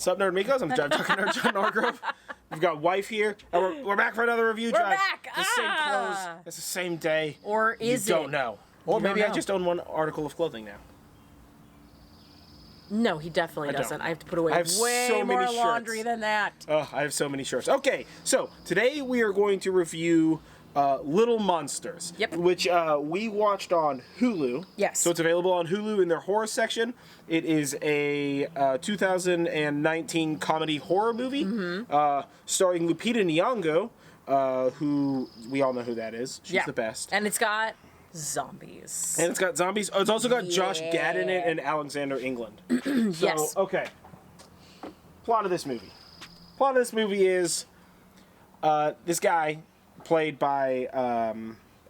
What's up, Nerdmigos? I'm Jive talking Nerd John Norgrove. We've got Wife here, and we're back for another review. We're Jive. back! The same clothes. It's the same day. Or is you it? don't know. Or You maybe don't I know. just own one article of clothing now. No, he definitely doesn't. I have to put away I have way so many more laundry shirts. than that. Oh, I have so many shirts. Okay, so today we are going to review Little Monsters, Yep. which we watched on Hulu. Yes. So it's available on Hulu in their horror section. It is a 2019 comedy horror movie starring Lupita Nyong'o, who we all know who that is. She's the best. And it's got zombies. And it's got zombies. Oh, it's also got Josh Gad in it and Alexander England. So, Yes. Okay. Plot of this movie. Plot of this movie is this guy, played by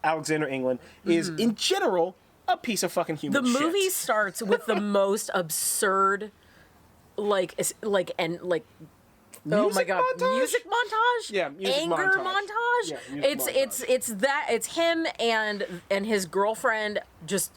Alexander England, is in general a piece of fucking human The shit. movie starts with the most absurd, oh my Music god, montage? music montage? Yeah, music anger montage. Yeah, music it's him and his girlfriend just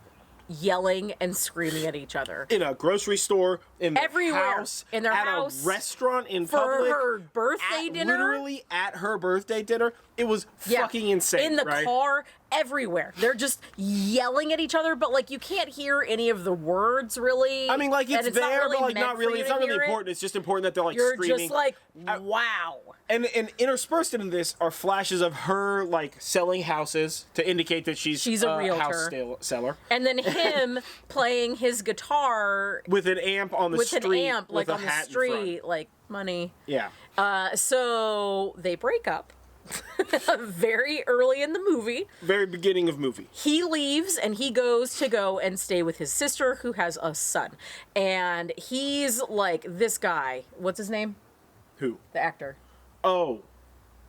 yelling and screaming at each other. In a grocery store, in their Everywhere. house, In their at house. a restaurant, in For public, her birthday dinner? Literally at her birthday dinner. It was fucking insane. In the right? car, everywhere. They're just yelling at each other, but like you can't hear any of the words really. I mean, like and it's there, not really but like meant not for really. you It's to not really hear it. important. It's just important that they're like You're screaming. just like, wow. And interspersed in this are flashes of her like selling houses to indicate that she's a realtor. house seller. And then him playing his guitar With an amp on the with street. an amp, like with a on the hat in front. street, like money. Yeah. So they break up very early in the movie. Very beginning of movie. He leaves and he goes to go and stay with his sister who has a son. And he's like this guy. What's his name? Who? The actor. Oh,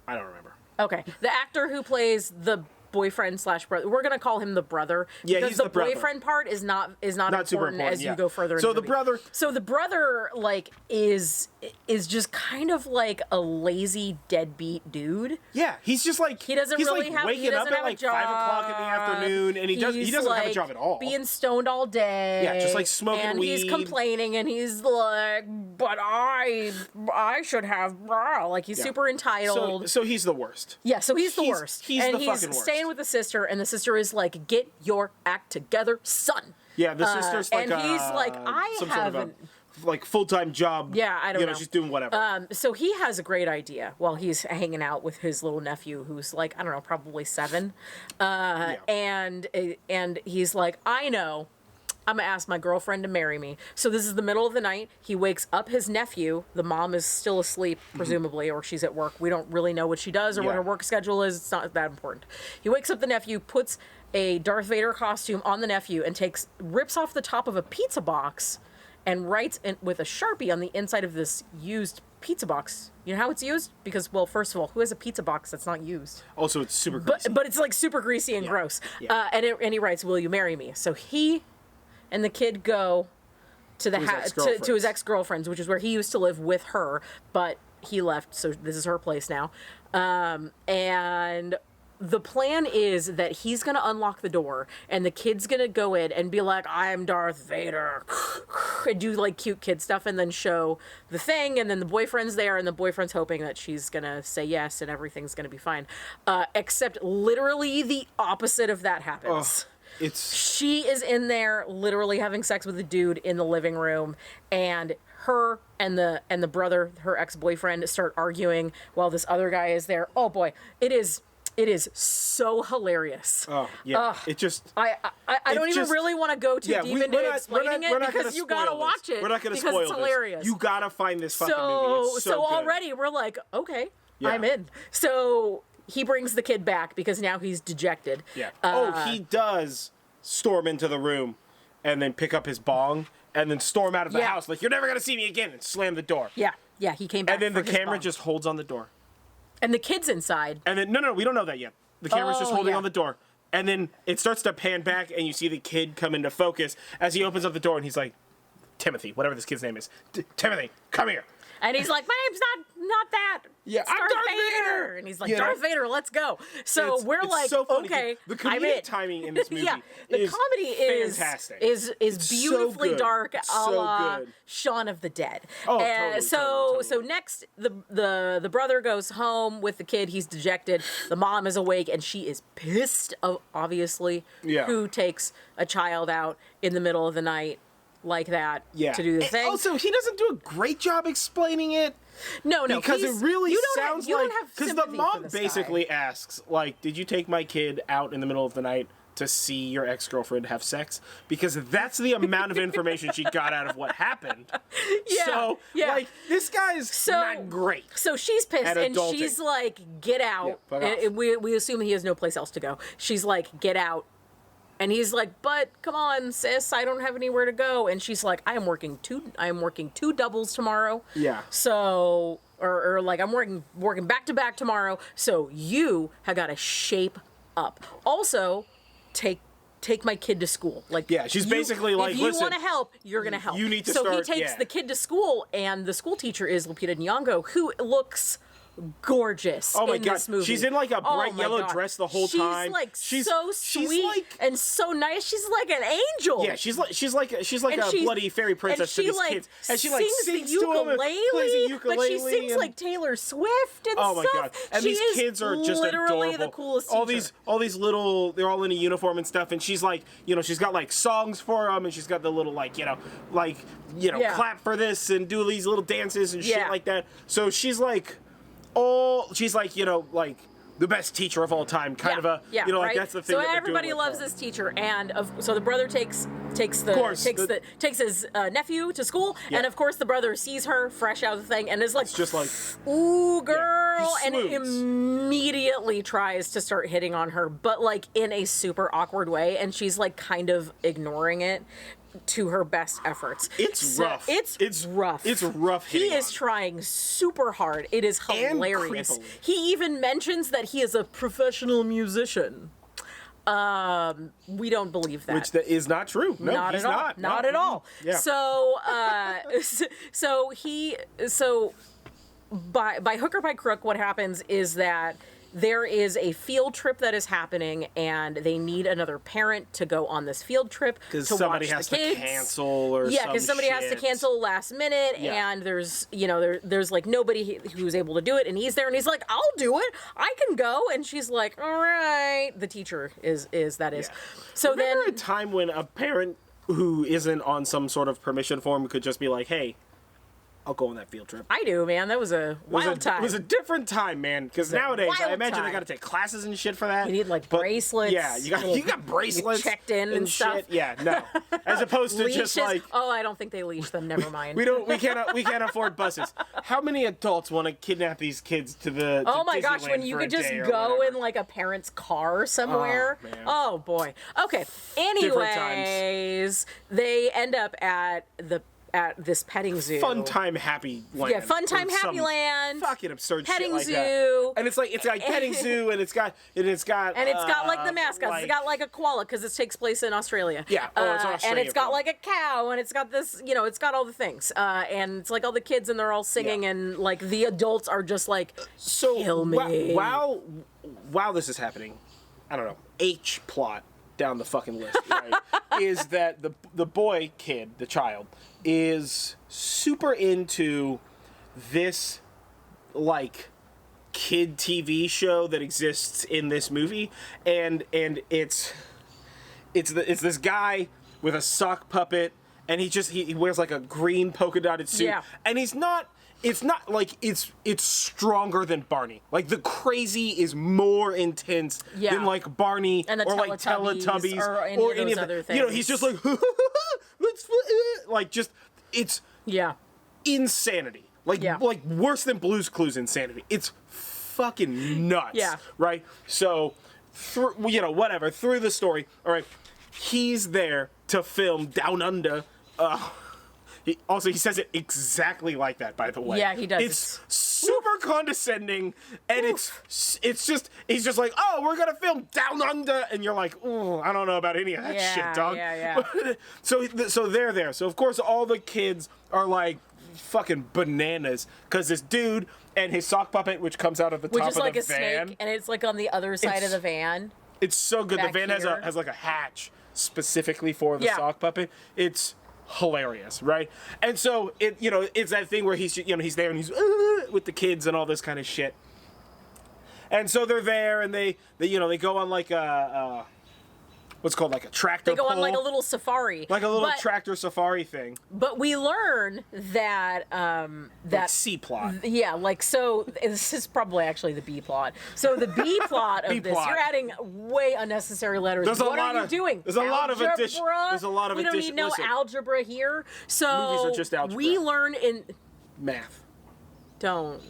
I don't remember. Okay. The actor who plays the boyfriend / brother. We're gonna call him the brother. Yeah, because he's the brother. boyfriend part is not Not super important important, as yeah. you go further. So into the brother. So the brother like is just kind of like a lazy deadbeat dude. Yeah, he's just like He doesn't he's really like have. waking He doesn't up have at like a job. 5 o'clock in the afternoon, and he doesn't have a job at all. Being stoned all day. Yeah, just, like, smoking and weed. he's complaining, and he's like, "But I should have." Like he's super entitled. So he's the worst. Yeah, so he's the worst. He's and the he's fucking worst. staying with the sister, and the sister is like, "Get your act together, son." Yeah, the sister's like and he's like, "I some haven't." sort of a, like full-time job. Yeah, I don't know. She's doing whatever. So he has a great idea while he's hanging out with his little nephew, who's like, I don't know, probably 7, and he's like, I know. I'm gonna ask my girlfriend to marry me. So this is the middle of the night. He wakes up his nephew. The mom is still asleep, presumably, or she's at work. We don't really know what she does or what her work schedule is. It's not that important. He wakes up the nephew, puts a Darth Vader costume on the nephew, and rips off the top of a pizza box and writes with a Sharpie on the inside of this used pizza box. You know how it's used? Because, well, first of all, who has a pizza box that's not used? Also, it's super greasy. But it's like super greasy and gross. Yeah. And he writes, "Will you marry me?" So he and the kid go to to his ex-girlfriend's, which is where he used to live with her, but he left, so this is her place now. And the plan is that he's going to unlock the door, and the kid's going to go in and be like, "I'm Darth Vader," and do like cute kid stuff, and then show the thing, and then the boyfriend's there, and the boyfriend's hoping that she's going to say yes, and everything's going to be fine. Except literally the opposite of that happens. She is in there literally having sex with a dude in the living room, and her and the brother, her ex-boyfriend, start arguing while this other guy is there. Oh boy, it is so hilarious. Oh yeah, it just I don't even really want to go too deep into explaining it because you gotta watch it. We're not gonna spoil it's hilarious. this. You gotta find this fucking movie. It's so good. Already we're like, okay, I'm in. So he brings the kid back because now he's dejected. Yeah. He does storm into the room and then pick up his bong and then storm out of the house like, "You're never gonna see me again," and slam the door. Yeah. He came back. And then for the his camera bong. just holds on the door. And the kid's inside. And then no, we don't know that yet. The camera's just holding yeah. on the door. And then it starts to pan back and you see the kid come into focus as he opens up the door and he's like, Timothy, whatever this kid's name is. Timothy, come here. And he's like, my name's not that. Yeah, it's I'm Darth Vader. And he's like, Darth Vader, let's go. So we're like, so funny. okay, The comedic timing in this movie the comedy fantastic. is beautifully dark, a la Shaun of the Dead. Oh, totally. So next, the brother goes home with the kid. He's dejected. The mom is awake, and she is pissed, obviously, who takes a child out in the middle of the night like that to do the thing. Also, he doesn't do a great job explaining it. No, because it really sounds like, because the mom basically guy. asks, like, did you take my kid out in the middle of the night to see your ex-girlfriend have sex? Because that's the amount of information she got out of what happened. Like, this guy's not great. So she's pissed, and she's like, get out. We assume he has no place else to go. She's like, get out. And he's like, but come on, sis, I don't have anywhere to go. And she's like, I am working two doubles tomorrow. Yeah. So, or like, I'm working back to back tomorrow. So you have got to shape up. Also, take my kid to school. Like, she's basically like, if you want to help, you're gonna help. You need to so start. So he takes the kid to school, and the school teacher is Lupita Nyong'o, who looks gorgeous in this movie. She's in like a bright yellow dress the whole time. She's so sweet and so nice. She's like an angel. Yeah, she's like a bloody fairy princess to these kids. And she like sings the ukulele, to him, plays a ukulele, but she sings like Taylor Swift and stuff. Oh my god! And these kids are just literally adorable. The coolest teacher. All these little, they're all in a uniform and stuff. And she's like, she's got like songs for them, and she's got the little clap for this and do these little dances and shit like that. So she's like. She's like, like the best teacher of all time, kind of a, like that's the thing. So that everybody loves this teacher, and so the brother takes his nephew to school, and of course the brother sees her fresh out of the thing, and is like, it's just like, ooh, girl, and immediately tries to start hitting on her, but like in a super awkward way, and she's like kind of ignoring it. To her best efforts. It's rough. It's rough. It's rough. He is trying super hard. It is hilarious. And he even mentions that he is a professional musician. We don't believe that. Which is not true. No, not he's at all. Not at all. Yeah. So by hook or by crook, what happens is that there is a field trip that is happening, and they need another parent to go on this field trip because somebody has to cancel or because somebody has to cancel last minute, and there's there's like nobody who's able to do it, and he's there, and he's like, I'll do it, I can go, and she's like, all right. The teacher is. So remember then a time when a parent who isn't on some sort of permission form could just be like, hey, I'll go on that field trip. I do, man. That was a wild time. It was a different time, man. Because nowadays, I imagine they got to take classes and shit for that. You need like bracelets. Yeah, you got bracelets. Checked in and stuff. Shit. Yeah, no. As opposed to Leashes. just like. Oh, I don't think they leash them. Never mind. We can't afford buses. How many adults want to kidnap these kids to the? Oh my gosh! Disneyland When you could just go in like a parent's car somewhere. Oh, man. Oh boy. Okay. Anyways, they end up at this petting zoo. Fun time happy land. Yeah, fun time happy land. Fucking absurd petting shit like zoo. That. And it's like petting zoo, and it's got like the mascots. It's got like a koala because it takes place in Australia. Yeah. Oh, it's Australia. And it's got like a cow, and it's got this, it's got all the things. And it's like all the kids, and they're all singing, and like the adults are just like, kill me. While this is happening, I don't know, H plot down the fucking list, right? Is that the boy kid, the child, is super into this like kid TV show that exists in this movie, and it's this guy with a sock puppet, and he wears like a green polka dotted suit, and it's not like it's stronger than Barney. Like the crazy is more intense than like Barney and or like Teletubbies or any of other things. He's just like like just it's insanity. Like worse than Blue's Clues insanity. It's fucking nuts. Yeah. Right? So through the story, all right, he's there to film Down Under. He says it exactly like that, by the way. Yeah, he does. It's super condescending, and it's just he's just like, oh, we're gonna film Down Under, and you're like, oh, I don't know about any of that shit, dog. Yeah. So they're there. So of course all the kids are like fucking bananas because this dude and his sock puppet, which comes out of the top of the van, which is like a snake, and it's like on the other side of the van. It's so good. The van here. has like a hatch specifically for the sock puppet. It's hilarious, right? And so it's that thing where he's there and he's with the kids and all this kind of shit. And so they're there and they go on like a what's called like a tractor. They go pull, on like a little safari, like a little tractor safari thing. But we learn that like C plot. Yeah, like so. This is probably actually the B plot. So the B plot of this, you're adding way unnecessary letters. What are you doing? There's a lot of addition. There's a lot of addition. We don't need no algebra here. So movies are just algebra. We learn in math. Don't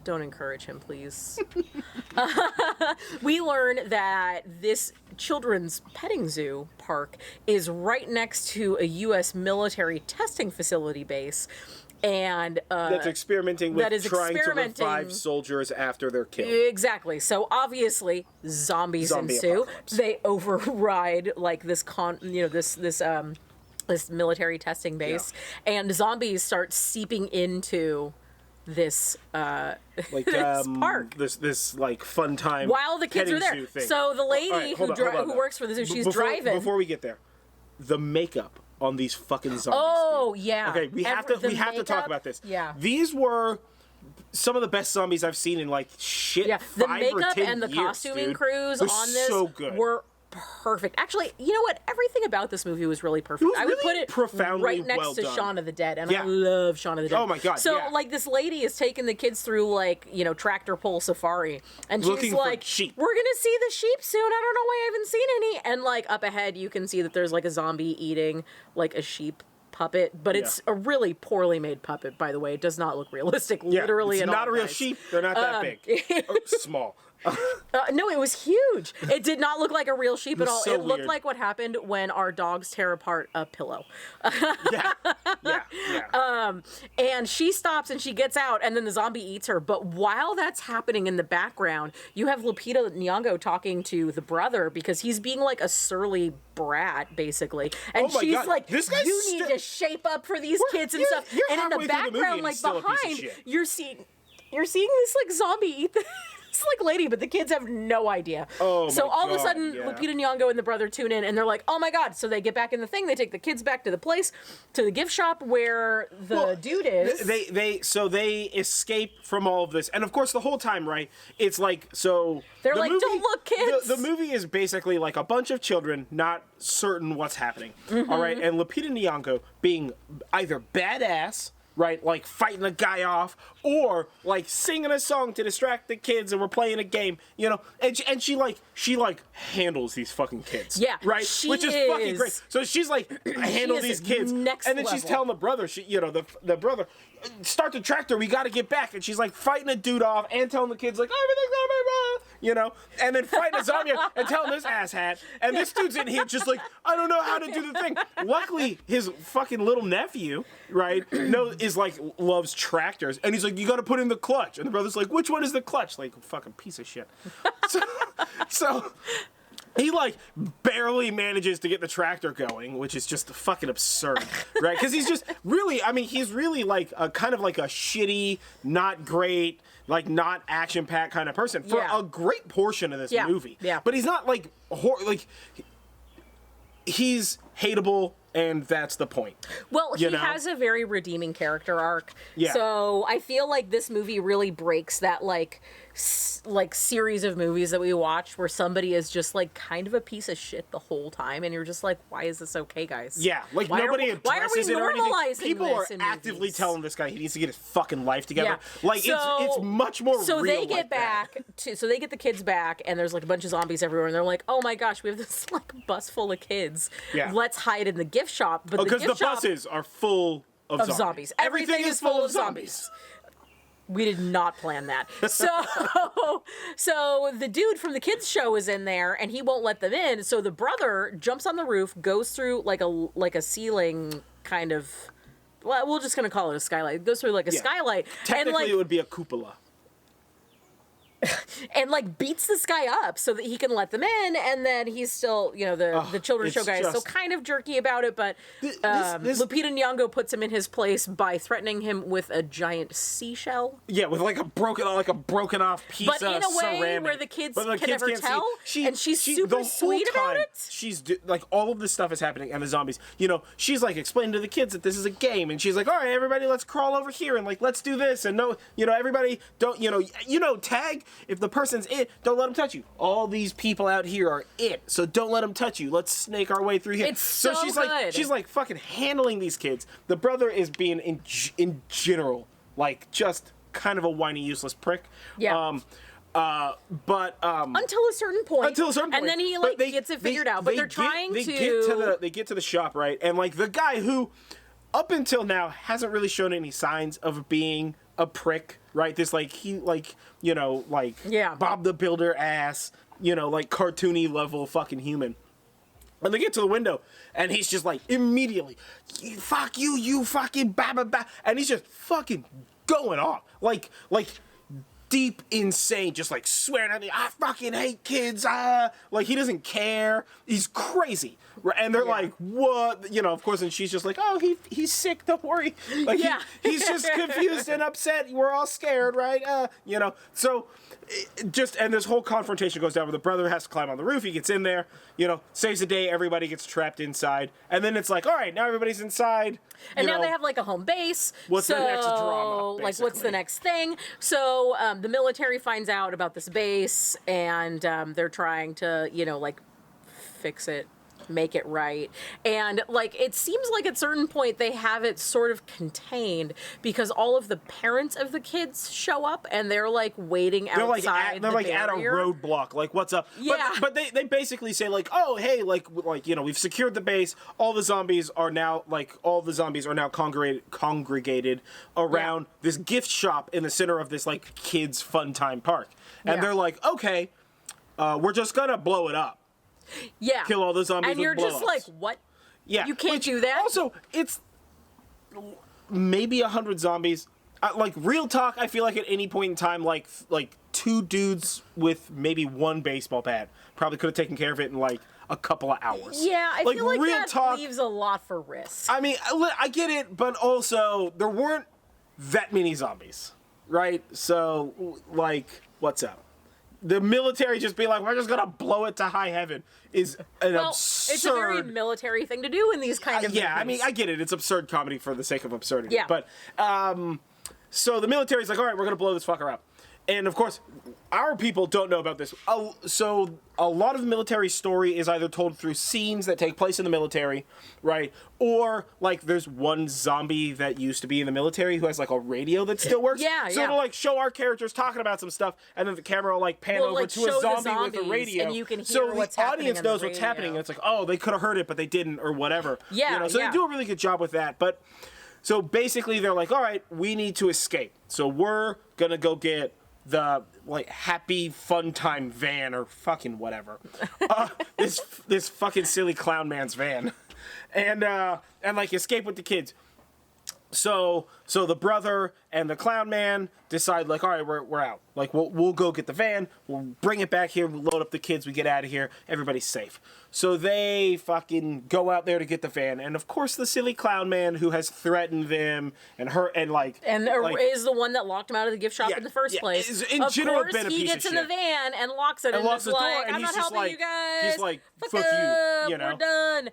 encourage him, please. We learn that this children's petting zoo park is right next to a U.S. military testing facility base. And that's experimenting with trying to revive soldiers after they're killed. Exactly. So obviously zombies ensue. Apocalypse. They override like this this military testing base, and zombies start seeping into this like this park, this like fun time while the kids are there. So the lady who works for the zoo, she's driving. Before we get there, the makeup on these fucking zombies. Oh dude. yeah. Okay, we have to talk about this. Yeah. These were some of the best zombies I've seen in like shit. Yeah. 5 The or 10 makeup and the years, costuming dude. crews on this so good. were perfect. Actually, you know what? Everything about this movie was really perfect. I would put it profoundly right next to done. Shaun of the Dead, and I love Shaun of the Dead. Oh my god! So like this lady is taking the kids through like tractor pull safari, and she's like, sheep. "We're gonna see the sheep soon. I don't know why I haven't seen any." And like up ahead, you can see that there's like a zombie eating like a sheep puppet, but it's a really poorly made puppet, by the way. It does not look realistic, literally. It's at not all, a real guys. sheep. They're not that big. Or small. No, it was huge. It did not look like a real sheep at all. So it looked weird. like what happened when our dogs tear apart a pillow. Yeah. And she stops and she gets out, and then the zombie eats her. But while that's happening in the background, you have Lupita Nyong'o talking to the brother because he's being like a surly brat, basically. And she's like, you need to shape up for these kids and stuff. And in the background, like behind, you're seeing this like zombie eat this like lady, but the kids have no idea. So all of a sudden, Lupita Nyong'o and the brother tune in, and they're like, "Oh my god!" So they get back in the thing. They take the kids back to the place, to the gift shop where the dude is. They escape from all of this, and of course, the whole time, right? It's like they're like, "Don't look, kids." The movie is basically like a bunch of children not certain what's happening. Mm-hmm. All right, and Lupita Nyong'o being either badass, right, like fighting a guy off, or like singing a song to distract the kids, and we're playing a game, and she handles these fucking kids, right, which is fucking great. So she's like, handle these kids, and then she's telling the brother, the brother, start the tractor, we got to get back, and she's like fighting a dude off and telling the kids like everything's gonna be wrong, and then fighting a zombie and telling this asshat, and this dude's in here just like, I don't know how to do the thing. Luckily, his fucking little nephew, right, loves tractors, and he's like, you got to put in the clutch, and the brother's like, which one is the clutch? Like, fucking piece of shit. So he like barely manages to get the tractor going, which is just fucking absurd, right? Because he's just really, he's really like a kind of like a shitty, not great, like not action-packed kind of person for a great portion of this movie. Yeah. But he's not like he's hateable. And that's the point. Well, he has a very redeeming character arc. Yeah. So I feel like this movie really breaks that like series of movies that we watch where somebody is just like kind of a piece of shit the whole time, and you're just like, why is this okay, guys? Yeah, like nobody addresses it or anything. People are actively movies. telling this guy he needs to get his fucking life together. Yeah. Like it's much more. So real they get so they get the kids back, and there's like a bunch of zombies everywhere, and they're like, oh my gosh, we have this like bus full of kids. Yeah. Let's hide in the gift shop. But because the buses are full of zombies. Everything is full of zombies. We did not plan that. So the dude from the kids show is in there, and he won't let them in. So the brother jumps on the roof, goes through like a ceiling kind of well, we're just gonna call it a skylight. It goes through like a skylight. Technically, and, it would be a cupola. And like beats this guy up so that he can let them in, and then he's still, the children's show guy is still kind of jerky about it, but Lupita Nyong'o puts him in his place by threatening him with a giant seashell. Yeah, with like a broken off piece of ceramic. But in a way where the kids can never tell, and she's super sweet about it. She's like, all of this stuff is happening, and the zombies, she's like explaining to the kids that this is a game, and she's like, all right, everybody, let's crawl over here, and like, let's do this, and no, everybody don't, tag. If the person's it, don't let them touch you. All these people out here are it, so don't let them touch you. Let's snake our way through here. It's so good. She's like fucking handling these kids. The brother is being in general like just kind of a whiny, useless prick. Yeah. But until a certain point. And then he gets it figured out. But they get to the shop, right? And like the guy who up until now hasn't really shown any signs of being a prick, right? This Bob the Builder ass, like cartoony level fucking human. And they get to the window, and he's just like immediately, fuck you, you fucking ba. And he's just fucking going off. Like deep insane, just like swearing at me, I fucking hate kids, like he doesn't care. He's crazy. And they're like, what? Of course, and she's just like, oh, he's sick, don't worry. Like, he's just confused and upset. We're all scared, right? So and this whole confrontation goes down where the brother has to climb on the roof. He gets in there, saves the day. Everybody gets trapped inside. And then it's like, all right, now everybody's inside. And now they have like a home base. What's the next drama? Like, what's the next thing? So the military finds out about this base, and they're trying to, fix it, make it right. And like it seems like at a certain point they have it sort of contained because all of the parents of the kids show up and they're like waiting outside. They're like at a roadblock, like what's up? Yeah. But they basically say like, oh hey, like we've secured the base. All the zombies are now congregated around this gift shop in the center of this like kids fun time park. And they're like, okay, we're just gonna blow it up. Yeah. Kill all the zombies and you're with just like, what? Yeah. You can't do that? Also, it's maybe 100 zombies. Like, real talk, I feel like at any point in time, like two dudes with maybe one baseball bat probably could have taken care of it in, like, a couple of hours. Yeah, I feel like that leaves a lot for risk. I mean, I get it, but also, there weren't that many zombies, right? So, like, what's up? The military just be like, we're just gonna blow it to high heaven is an absurd... It's a very military thing to do in these kind of movies. I mean, I get it. It's absurd comedy for the sake of absurdity. Yeah. But, so the military's like, all right, we're gonna blow this fucker up. And, of course, our people don't know about this. So a lot of the military story is either told through scenes that take place in the military, right? Or, like, there's one zombie that used to be in the military who has, like, a radio that still works. So it'll, like, show our characters talking about some stuff, and then the camera will, like, pan over to a zombie with a radio. And you can hear so what's the happening audience knows what's happening, and it's like, oh, they could have heard it, but they didn't, or whatever. So they do a really good job with that, but... So basically, they're like, all right, we need to escape. So we're gonna go get the like happy fun time van or fucking whatever, this fucking silly clown man's van, and like escape with the kids. So the brother and the clown man decide like, all right, we're out. Like we'll go get the van, we'll bring it back here, we'll load up the kids, we get out of here, everybody's safe. So they fucking go out there to get the van, and of course the silly clown man who has threatened them and is the one that locked him out of the gift shop in the first place. Of course, he gets in the van and locks it and locks the door, and I'm not helping you guys. He's like, fuck you, you know. We're done.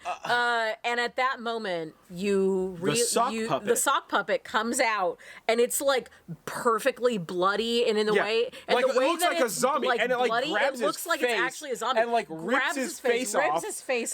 And at that moment, the sock puppet comes out, and it's like perfectly bloody, and in the way, and like, the way it looks that like a zombie, like and it like bloody, grabs it looks his like face, it's actually a zombie, and like rips his face off,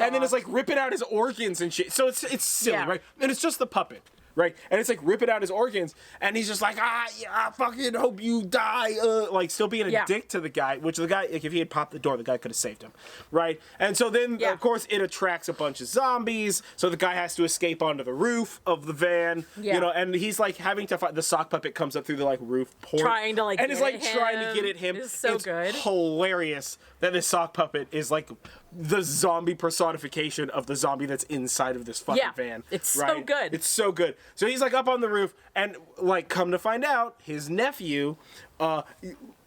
and then it's like ripping out his organs and shit. So it's silly, right? And it's just the puppet. Right, and it's like ripping out his organs, and he's just like, I fucking hope you die, like still being a dick to the guy. Which the guy, like, if he had popped the door, the guy could have saved him, right? And so then, of course, it attracts a bunch of zombies. So the guy has to escape onto the roof of the van, you know, and he's like having to fight. The sock puppet comes up through the like roof port, trying to is like trying to get at him. It's so good, hilarious that this sock puppet is like the zombie personification of the zombie that's inside of this fucking van. It's so good. It's so good. So he's like up on the roof, and like come to find out, his nephew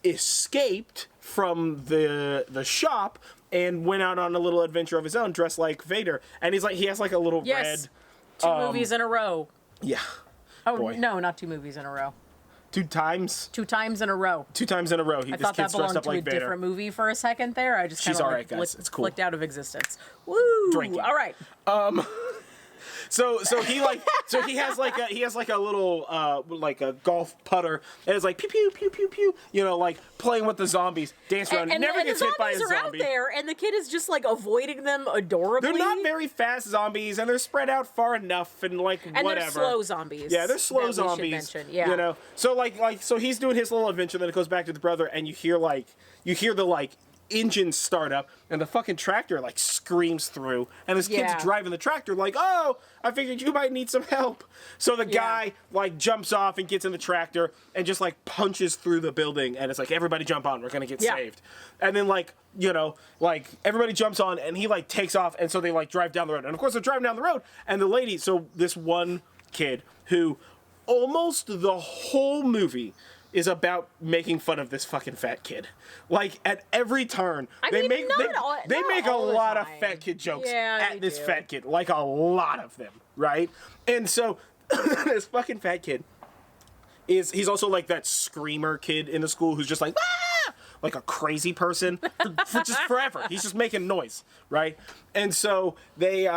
escaped from the shop and went out on a little adventure of his own, dressed like Vader. And he's like, he has like a little red. Two movies in a row. Yeah. Oh Boy. no, not 2 movies in a row. 2 times. 2 times in a row. 2 times in a row. I thought that belonged to a different movie for a second there. I just kind of alright, guys. It's cool. flicked out of existence. Woo! Drinking. All right. So he has like a little like a golf putter, and it's like pew pew pew pew pew, you know, like playing with the zombies, dance around, and never gets hit by a zombie. The zombies are out there, and the kid is just like avoiding them adorably. They're not very fast zombies, and they're spread out far enough, and like and whatever. They're slow zombies. Yeah, they're slow zombies. Yeah. You know, so he's doing his little adventure, then it goes back to the brother, and you hear the engine start up, and the fucking tractor like screams through, and this kid's driving the tractor like, oh, I figured you might need some help. So the guy like jumps off and gets in the tractor and just like punches through the building, and it's like, everybody jump on, we're gonna get saved. And then like, you know, like everybody jumps on, and he like takes off, and so they like drive down the road, and of course they're driving down the road, and the lady, so this one kid who almost the whole movie is about making fun of this fucking fat kid. Like at every turn, they make a lot of fat kid jokes at this fat kid, like a lot of them, right? And so this fucking fat kid he's also like that screamer kid in the school who's just like, ah! Like a crazy person for just forever. He's just making noise, right? And so they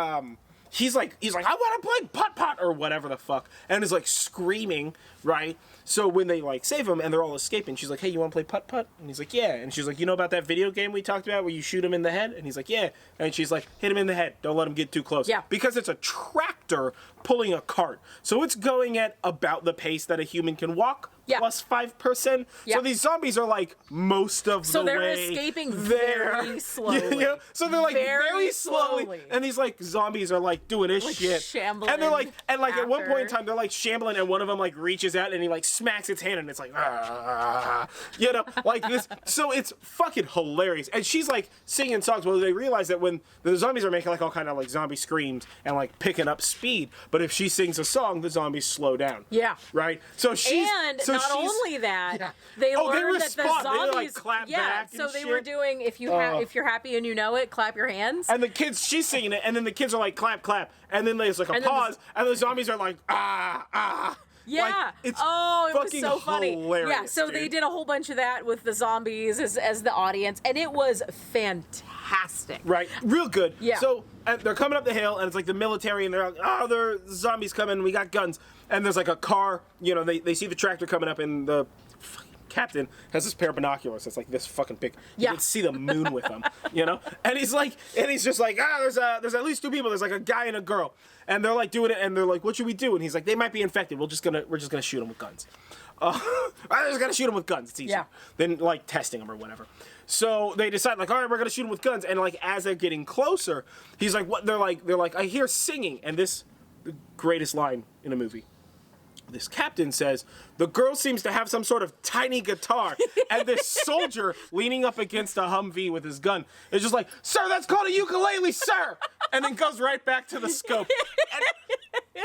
he's like I want to play putt or whatever the fuck, and is like screaming, right? So when they like save him and they're all escaping, she's like, hey, you want to play putt? And he's like, yeah. And she's like, you know about that video game we talked about where you shoot him in the head? And he's like, yeah. And she's like, hit him in the head. Don't let him get too close. Yeah. Because it's a tractor pulling a cart. So it's going at about the pace that a human can walk. Yeah. Plus 5%. Yeah. So these zombies are like most of the way. So they're escaping very slowly. You know? So they're like very slowly. And these like zombies are like doing this like shit. Shambling. And they're like, at one point in time, they're like shambling, and one of them like reaches out and he like smacks its hand, and it's like, ah, you know, like this. So it's fucking hilarious. And she's like singing songs. Well, they realize that when the zombies are making like all kind of like zombie screams and like picking up speed, but if she sings a song, the zombies slow down. Yeah. Right? So she's... Not only that, they learned that the zombies... They like clap back and so they shit. were doing, if you're happy and you know it, clap your hands. And the kids, she's singing it, and then the kids are like, clap, clap. And then there's like a pause, and the zombies are like, ah, ah. Yeah. Like, it's it was so funny. Hilarious, yeah, so dude. They did a whole bunch of that with the zombies as the audience, and it was fantastic. Right. Real good. Yeah. So they're coming up the hill, and it's like the military, and they're like, oh, there are zombies coming, we got guns. And there's like a car, you know, they see the tractor coming up, and the captain has this pair of binoculars that's like this fucking big. You can see the moon with them, you know? And he's just like, there's at least 2 people. There's like a guy and a girl. And they're like doing it, and they're like, what should we do? And he's like, they might be infected. We're just gonna shoot them with guns. I just gotta shoot them with guns. It's easier than like testing them or whatever. So they decide like, all right, we're gonna shoot them with guns. And like as they're getting closer, he's like, what? They're like, I hear singing, and the greatest line in a movie. This captain says, the girl seems to have some sort of tiny guitar, and this soldier leaning up against a Humvee with his gun is just like, sir, that's called a ukulele, sir! And then goes right back to the scope. And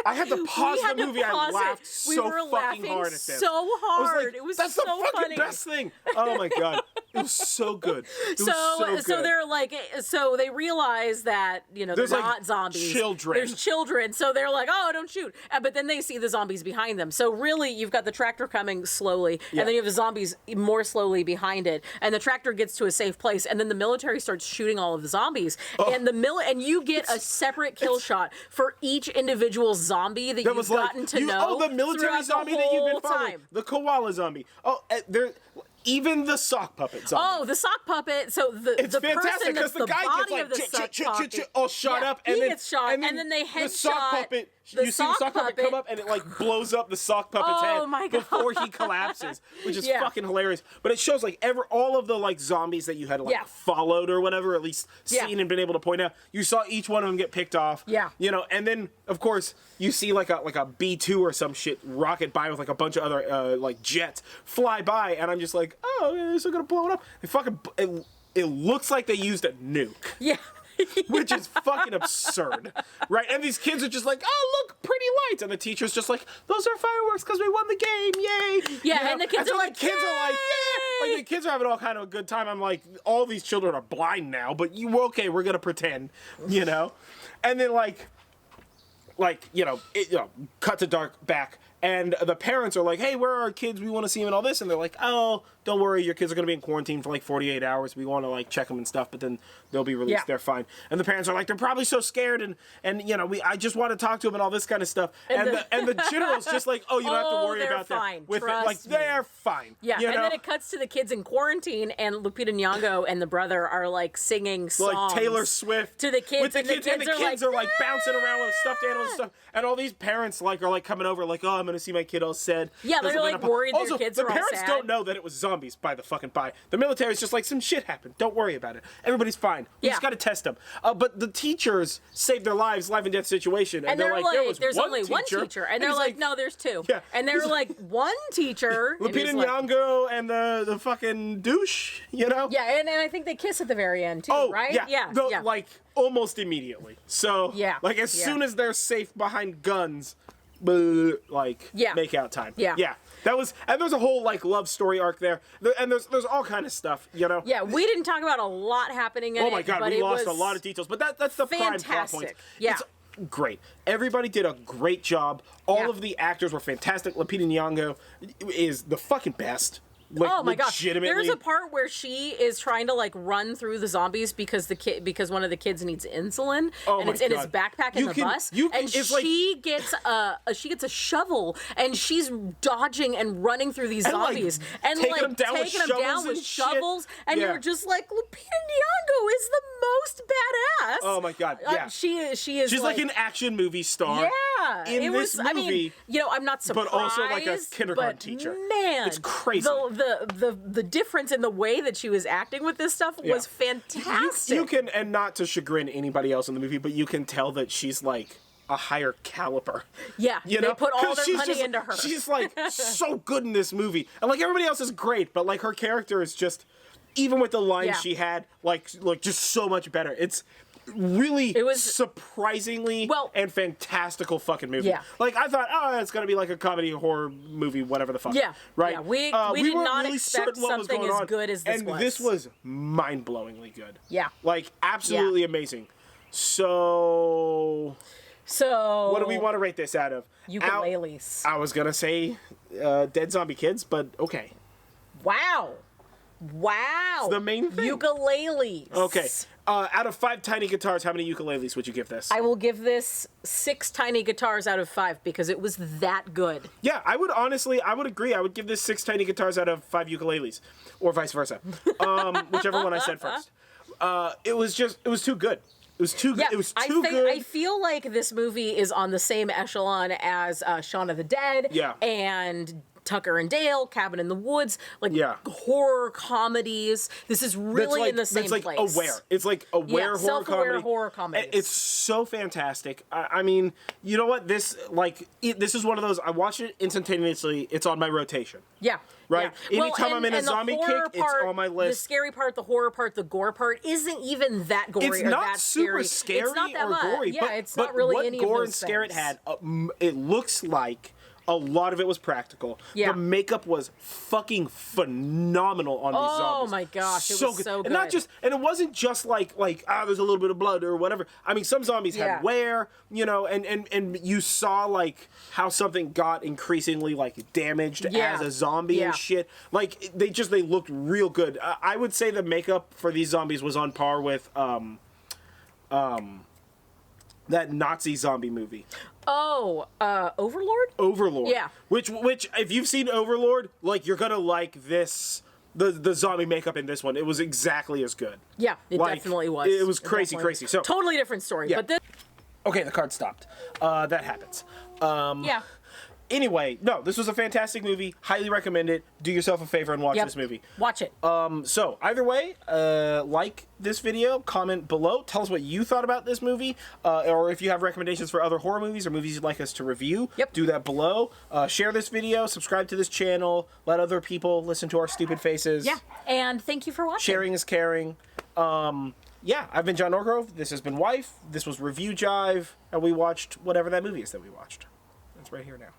I had to pause the movie. I laughed so fucking hard at this. So hard. It was that's so the fucking funny. Best thing. Oh my god. It was so good. So they're like, so they realize that, you know, there's they're like not zombies. There's children. So they're like, oh, don't shoot. But then they see the zombies behind them. So really, you've got the tractor coming slowly, and then you have the zombies more slowly behind it. And the tractor gets to a safe place, and then the military starts shooting all of the zombies. And and you get a separate kill shot for each individual zombie that you've gotten to know. Oh, the military zombie that you've been following. The koala zombie. Oh, even the sock puppet zombie. Oh, the sock puppet. So it's the fantastic because the guy body gets of the sock puppet, all shot up, and he then gets shot, and then they headshot the sock puppet. You see the sock puppet come up, and it like blows up the sock puppet's head before he collapses, which is fucking hilarious. But it shows like all of the like zombies that you had like followed or whatever, at least seen and been able to point out. You saw each one of them get picked off. Yeah. You know, and then of course you see like a B-2 or some shit rocket by with like a bunch of other like jets fly by, and I'm just like, oh, they're still gonna blow it up. They fucking it looks like they used a nuke. Yeah. Which is fucking absurd, right? And these kids are just like, oh, look, pretty lights. And the teacher's just like, those are fireworks because we won the game, yay. Yeah, and the kids are like, the kids are like, yeah. Like, the kids are having all kind of a good time. I'm like, all these children are blind now, but okay, we're going to pretend, And then, cut to dark back. And the parents are like, hey, where are our kids? We want to see them and all this. And they're like, oh, don't worry. Your kids are going to be in quarantine for like 48 hours. We want to check them and stuff, but then they'll be released. Yeah. They're fine. And the parents are like, they're probably so scared. And I just want to talk to them and all this kind of stuff. And the general's just like, oh, you don't have to worry about fine. With it. Like, they're fine. Yeah. And then it cuts to the kids in quarantine, and Lupita Nyong'o and the brother are singing songs. Like Taylor Swift. To the kids. And the kids are bouncing around with stuffed animals and stuff. And all these parents are coming over like, oh, I'm going to see my kid all sad. Yeah, they're worried also, their kids are all sad. Also, the parents don't know that it was zombies by the fucking by. The military's just like, some shit happened. Don't worry about it. Everybody's fine. We just got to test them. But the teachers saved their lives, life and death situation. And they're like, there's only one teacher. And they're like, no, there's two. Yeah. And they're like, one teacher. Lupita Nyong'o and the fucking douche, Yeah, and I think they kiss at the very end too, right? Yeah. Almost immediately. So, as soon as they're safe behind guns, make out time. Yeah. That was, and there's a whole love story arc there, and there's all kind of stuff, Yeah, we didn't talk about a lot happening in it. Oh my god, we lost a lot of details, but that's the prime plot point. Yeah. It's great. Everybody did a great job. All of the actors were fantastic. Lupita Nyong'o is the fucking best. Oh my gosh! There's a part where she is trying to run through the zombies because one of the kids needs insulin, and it's in his backpack in the bus. And she gets a shovel, and she's dodging and running through these zombies, and taking them down with shovels. And you're just like, Lupita Nyong'o is the most badass. Oh my god! Yeah, she is. She's like an action movie star. Yeah, in this movie. I'm not surprised, but also like a kindergarten teacher. Man, it's crazy. The difference in the way that she was acting with this stuff was fantastic. You can, and not to chagrin anybody else in the movie, but you can tell that she's like a higher caliber. Yeah, they put all their money into her. She's so good in this movie, and everybody else is great, but her character is just, even with the lines she had, just so much better. It was surprisingly and fantastical fucking movie. Yeah. I thought, it's gonna be like a comedy horror movie, whatever the fuck. Yeah. Right. Yeah. We did not really expect something as good as this was. And this was mind-blowingly good. Yeah. Absolutely amazing. So what do we want to rate this out of? Ukuleles. I was gonna say dead zombie kids, but okay. Wow. It's the main thing. Ukuleles. Okay. Out of 5 tiny guitars, how many ukuleles would you give this? I will give this 6 tiny guitars out of 5 because it was that good. Yeah, I would agree. I would give this 6 tiny guitars out of 5 ukuleles, or vice versa. Whichever one I said first. It was too good. It was too good. It was too good. I feel like this movie is on the same echelon as Shaun of the Dead. Yeah. And Tucker and Dale, Cabin in the Woods, horror comedies. This is really in the same place. Aware. It's aware horror self-aware comedy. Horror comedies. It's so fantastic. I mean, you know what? This is one of those. I watch it instantaneously. It's on my rotation. Yeah. Right? Yeah. Anytime I'm in a zombie kick, it's on my list. The scary part, the horror part, the gore part isn't even that gory it's or not that super scary. It's not that or much. gory. Yeah, it's not really any of those what gore and scare it had, it looks like a lot of it was practical. Yeah. The makeup was fucking phenomenal on these zombies. Oh my gosh, it was so good. And it wasn't just like there's a little bit of blood or whatever. I mean, some zombies had wear, and you saw how something got increasingly damaged as a zombie and shit. They looked real good. I would say the makeup for these zombies was on par with that Nazi zombie movie. Oh, Overlord? Overlord. Yeah. Which if you've seen Overlord, you're gonna like this. The zombie makeup in this one, it was exactly as good. Yeah, it definitely was. It was crazy. So totally different story. Yeah. But this. Okay, the card stopped. That happens. Yeah. Anyway, no, this was a fantastic movie. Highly recommend it. Do yourself a favor and watch this movie. Watch it. So either way, like this video, comment below, tell us what you thought about this movie, or if you have recommendations for other horror movies or movies you'd like us to review, do that below. Share this video, subscribe to this channel, let other people listen to our stupid faces. Yeah, and thank you for watching. Sharing is caring. Yeah, I've been John Norgrove. This has been Wife. This was Review Jive, and we watched whatever that movie is that we watched. It's right here now.